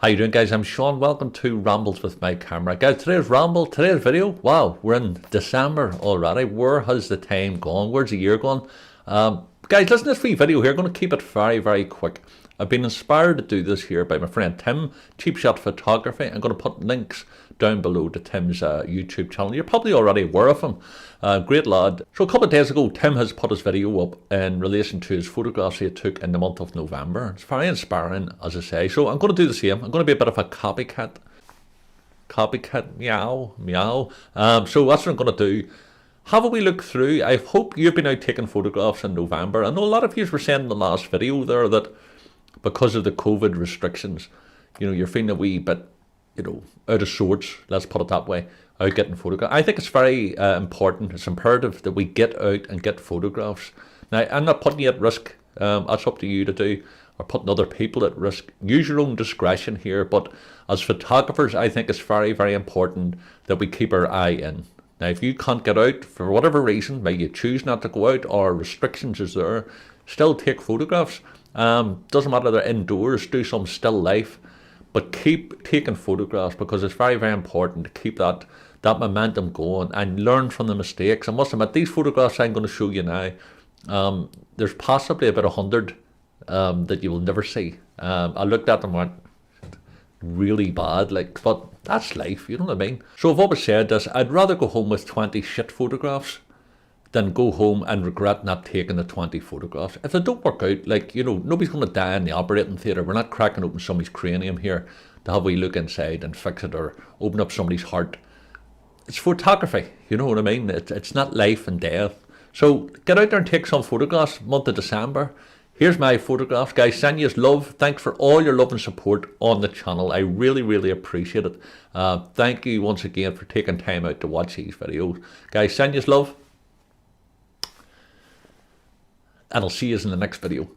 How you doing, guys? I'm Sean. Welcome to Rambles with my camera. Guys, today's video. Wow, we're in December already. Where has the time gone? Where's the year gone? Guys, listen to this free video here. I'm going to keep it very, very quick. I've been inspired to do this here by my friend Tim, Cheap Shot Photography. I'm going to put links down below to Tim's YouTube channel. You're probably already aware of him. Great lad. So a couple of days ago, Tim has put his video up in relation to his photographs he took in the month of November. It's very inspiring, as I say. So I'm going to do the same. I'm going to be a bit of a copycat. Meow, meow. So that's what I'm going to do. Have a wee look through. I hope you've been out taking photographs in November. I know a lot of you were saying in the last video there that because of the COVID restrictions, you're feeling a wee bit, out of sorts, let's put it that way, out getting photographs. I think it's very important, it's imperative that we get out and get photographs. Now, I'm not putting you at risk, that's up to you to do, or putting other people at risk. Use your own discretion here, but as photographers, I think it's very, very important that we keep our eye in. Now, if you can't get out for whatever reason, maybe you choose not to go out or restrictions is there, still take photographs. Doesn't matter they're indoors, do some still life, but keep taking photographs because it's very, very important to keep that momentum going and learn from the mistakes. I must admit, these photographs I'm going to show you now, there's possibly about 100 that you will never see. I looked at them and went, really bad, but that's life, you know what I mean? So I've always said this, I'd rather go home with 20 shit photographs than go home and regret not taking the 20 photographs. If they don't work out, nobody's going to die in the operating theatre. We're not cracking open somebody's cranium here to have a wee look inside and fix it or open up somebody's heart. It's photography, you know what I mean? It's not life and death. So get out there and take some photographs, month of December. Here's my photographs, guys. Send you love. Thanks for all your love and support on the channel. I really, really appreciate it. Thank you once again for taking time out to watch these videos. Guys, send you love. And I'll see you in the next video.